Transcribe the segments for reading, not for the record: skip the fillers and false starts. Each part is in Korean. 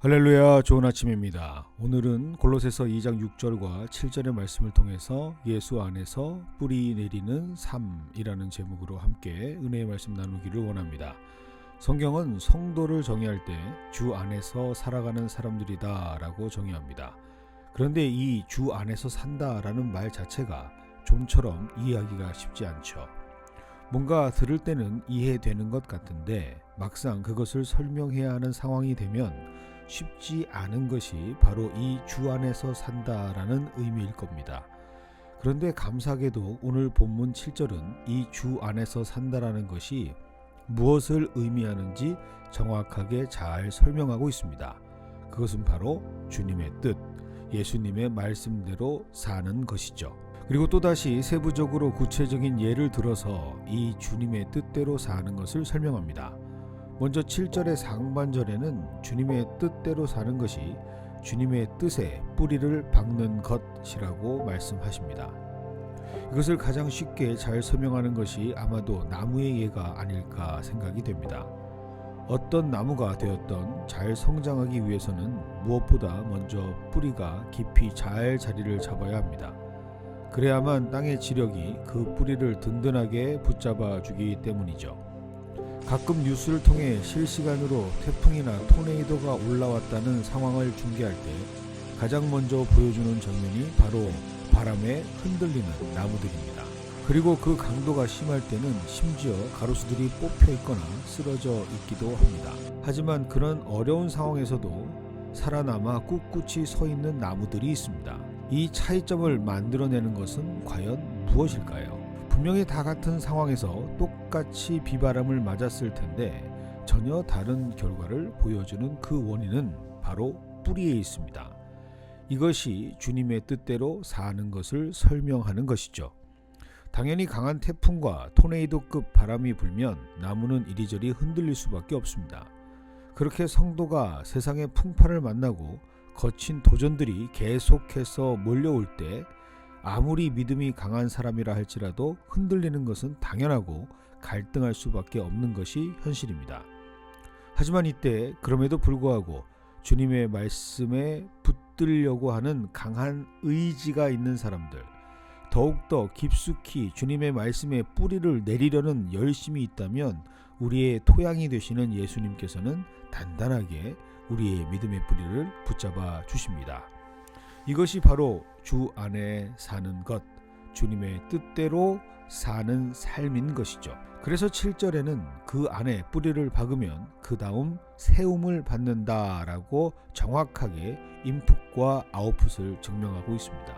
할렐루야, 좋은 아침입니다. 오늘은 골로새서 2장 6절과 7절의 말씀을 통해서 예수 안에서 뿌리 내리는 삶이라는 제목으로 함께 은혜의 말씀 나누기를 원합니다. 성경은 성도를 정의할 때 주 안에서 살아가는 사람들이다 라고 정의합니다. 그런데 이 주 안에서 산다라는 말 자체가 좀처럼 이해하기가 쉽지 않죠. 뭔가 들을 때는 이해되는 것 같은데 막상 그것을 설명해야 하는 상황이 되면 쉽지 않은 것이 바로 이 주 안에서 산다라는 의미일 겁니다. 그런데 감사하게도 오늘 본문 7절은 이 주 안에서 산다라는 것이 무엇을 의미하는지 정확하게 잘 설명하고 있습니다. 그것은 바로 주님의 뜻, 예수님의 말씀대로 사는 것이죠. 그리고 또다시 세부적으로 구체적인 예를 들어서 이 주님의 뜻대로 사는 것을 설명합니다. 먼저 7절의 상반절에는 주님의 뜻대로 사는 것이 주님의 뜻에 뿌리를 박는 것이라고 말씀하십니다. 이것을 가장 쉽게 잘 설명하는 것이 아마도 나무의 예가 아닐까 생각이 됩니다. 어떤 나무가 되었던 잘 성장하기 위해서는 무엇보다 먼저 뿌리가 깊이 잘 자리를 잡아야 합니다. 그래야만 땅의 지력이 그 뿌리를 든든하게 붙잡아 주기 때문이죠. 가끔 뉴스를 통해 실시간으로 태풍이나 토네이도가 올라왔다는 상황을 중계할 때 가장 먼저 보여주는 장면이 바로 바람에 흔들리는 나무들입니다. 그리고 그 강도가 심할 때는 심지어 가로수들이 뽑혀 있거나 쓰러져 있기도 합니다. 하지만 그런 어려운 상황에서도 살아남아 꿋꿋이 서 있는 나무들이 있습니다. 이 차이점을 만들어내는 것은 과연 무엇일까요? 분명히 다 같은 상황에서 똑같이 비바람을 맞았을 텐데 전혀 다른 결과를 보여주는 그 원인은 바로 뿌리에 있습니다. 이것이 주님의 뜻대로 사는 것을 설명하는 것이죠. 당연히 강한 태풍과 토네이도급 바람이 불면 나무는 이리저리 흔들릴 수밖에 없습니다. 그렇게 성도가 세상의 풍파를 만나고 거친 도전들이 계속해서 몰려올 때 아무리 믿음이 강한 사람이라 할지라도 흔들리는 것은 당연하고 갈등할 수밖에 없는 것이 현실입니다. 하지만 이때 그럼에도 불구하고 주님의 말씀에 붙들려고 하는 강한 의지가 있는 사람들, 더욱더 깊숙이 주님의 말씀에 뿌리를 내리려는 열심이 있다면 우리의 토양이 되시는 예수님께서는 단단하게 우리의 믿음의 뿌리를 붙잡아 주십니다. 이것이 바로 주 안에 사는 것, 주님의 뜻대로 사는 삶인 것이죠. 그래서 7절에는 그 안에 뿌리를 박으면 그 다음 세움을 받는다라고 정확하게 인풋과 아웃풋을 증명하고 있습니다.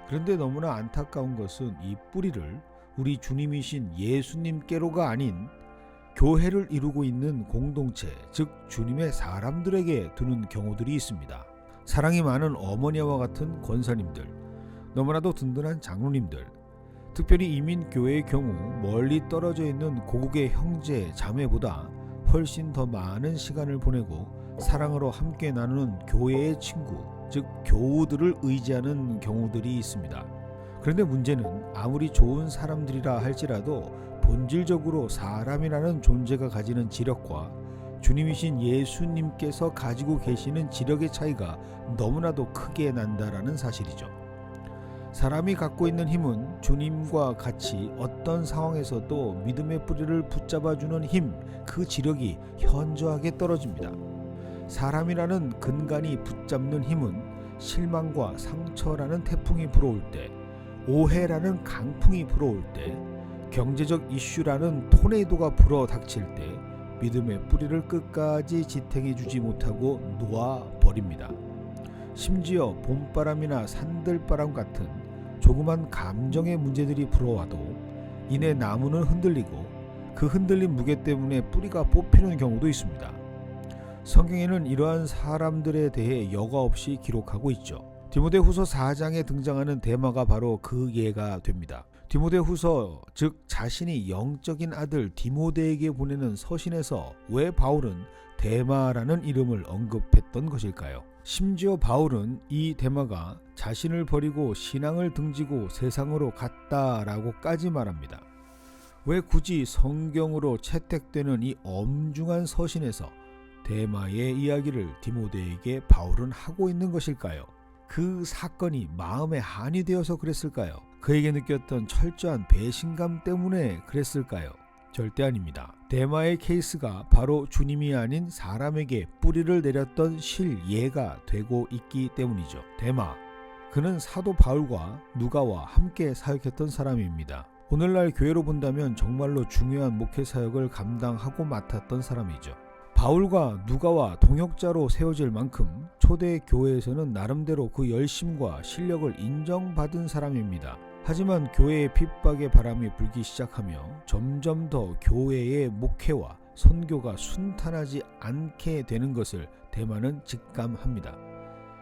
그런데 너무나 안타까운 것은 이 뿌리를 우리 주님이신 예수님께로가 아닌 교회를 이루고 있는 공동체, 즉 주님의 사람들에게 두는 경우들이 있습니다. 사랑이 많은 어머니와 같은 권사님들, 너무나도 든든한 장로님들, 특별히 이민교회의 경우 멀리 떨어져 있는 고국의 형제, 자매보다 훨씬 더 많은 시간을 보내고 사랑으로 함께 나누는 교회의 친구, 즉 교우들을 의지하는 경우들이 있습니다. 그런데 문제는 아무리 좋은 사람들이라 할지라도 본질적으로 사람이라는 존재가 가지는 지력과 주님이신 예수님께서 가지고 계시는 지력의 차이가 너무나도 크게 난다라는 사실이죠. 사람이 갖고 있는 힘은 주님과 같이 어떤 상황에서도 믿음의 뿌리를 붙잡아주는 힘, 그 지력이 현저하게 떨어집니다. 사람이라는 근간이 붙잡는 힘은 실망과 상처라는 태풍이 불어올 때, 오해라는 강풍이 불어올 때, 경제적 이슈라는 토네이도가 불어 닥칠 때 믿음의 뿌리를 끝까지 지탱해 주지 못하고 놓아버립니다. 심지어 봄바람이나 산들바람 같은 조그만 감정의 문제들이 불어와도 이내 나무는 흔들리고 그 흔들린 무게 때문에 뿌리가 뽑히는 경우도 있습니다. 성경에는 이러한 사람들에 대해 여과 없이 기록하고 있죠. 디모데후서 4장에 등장하는 데마가 바로 그 예가 됩니다. 디모데후서, 즉 자신이 영적인 아들 디모데에게 보내는 서신에서 왜 바울은 데마라는 이름을 언급했던 것일까요? 심지어 바울은 이 데마가 자신을 버리고 신앙을 등지고 세상으로 갔다라고까지 말합니다. 왜 굳이 성경으로 채택되는 이 엄중한 서신에서 데마의 이야기를 디모데에게 바울은 하고 있는 것일까요? 그 사건이 마음에 한이 되어서 그랬을까요? 그에게 느꼈던 철저한 배신감 때문에 그랬을까요? 절대 아닙니다. 데마의 케이스가 바로 주님이 아닌 사람에게 뿌리를 내렸던 실예가 되고 있기 때문이죠. 데마, 그는 사도 바울과 누가와 함께 사역했던 사람입니다. 오늘날 교회로 본다면 정말로 중요한 목회 사역을 감당하고 맡았던 사람이죠. 바울과 누가와 동역자로 세워질 만큼 초대 교회에서는 나름대로 그 열심과 실력을 인정받은 사람입니다. 하지만 교회의 핍박의 바람이 불기 시작하며 점점 더 교회의 목회와 선교가 순탄하지 않게 되는 것을 데마는 직감합니다.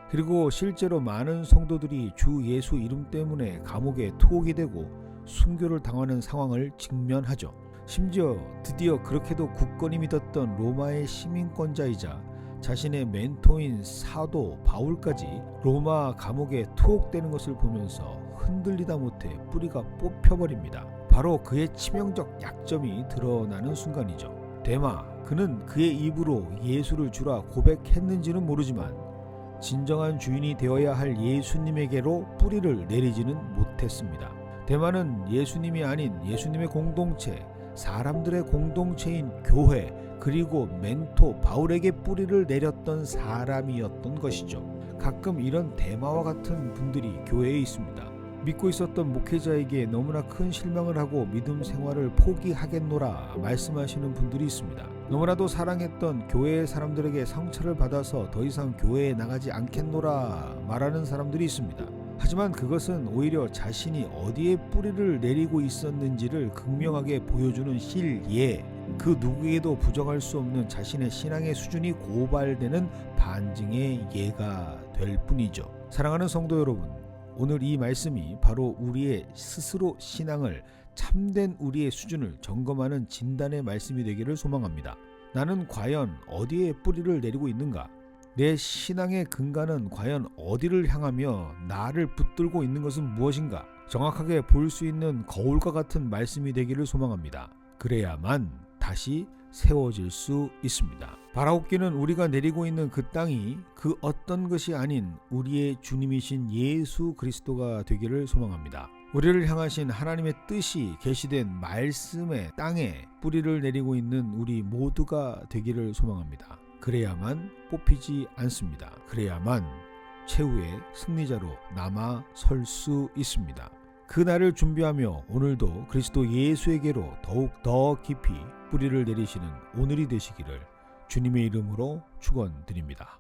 그리고 실제로 많은 성도들이 주 예수 이름 때문에 감옥에 투옥이 되고 순교를 당하는 상황을 직면하죠. 심지어 드디어 그렇게도 굳건히 믿었던 로마의 시민권자이자 자신의 멘토인 사도 바울까지 로마 감옥에 투옥되는 것을 보면서 흔들리다 못해 뿌리가 뽑혀버립니다. 바로 그의 치명적 약점이 드러나는 순간이죠. 데마, 그는 그의 입으로 예수를 주라 고백했는지는 모르지만 진정한 주인이 되어야 할 예수님에게로 뿌리를 내리지는 못했습니다. 데마는 예수님이 아닌 예수님의 공동체, 사람들의 공동체인 교회, 그리고 멘토 바울에게 뿌리를 내렸던 사람이었던 것이죠. 가끔 이런 데마와 같은 분들이 교회에 있습니다. 믿고 있었던 목회자에게 너무나 큰 실망을 하고 믿음 생활을 포기하겠노라 말씀하시는 분들이 있습니다. 너무나도 사랑했던 교회의 사람들에게 상처를 받아서 더 이상 교회에 나가지 않겠노라 말하는 사람들이 있습니다. 하지만 그것은 오히려 자신이 어디에 뿌리를 내리고 있었는지를 극명하게 보여주는 실예, 그 누구에게도 부정할 수 없는 자신의 신앙의 수준이 고발되는 반증의 예가 될 뿐이죠. 사랑하는 성도 여러분, 오늘 이 말씀이 바로 우리의 스스로 신앙을, 참된 우리의 수준을 점검하는 진단의 말씀이 되기를 소망합니다. 나는 과연 어디에 뿌리를 내리고 있는가? 내 신앙의 근간은 과연 어디를 향하며 나를 붙들고 있는 것은 무엇인가? 정확하게 볼 수 있는 거울과 같은 말씀이 되기를 소망합니다. 그래야만 다시 세워질 수 있습니다. 바라옵기는 우리가 내리고 있는 그 땅이 그 어떤 것이 아닌 우리의 주님이신 예수 그리스도가 되기를 소망합니다. 우리를 향하신 하나님의 뜻이 계시된 말씀의 땅에 뿌리를 내리고 있는 우리 모두가 되기를 소망합니다. 그래야만 뽑히지 않습니다. 그래야만 최후의 승리자로 남아 설 수 있습니다. 그날을 준비하며 오늘도 그리스도 예수에게로 더욱 더 깊이 뿌리를 내리시는 오늘이 되시기를 주님의 이름으로 축원드립니다.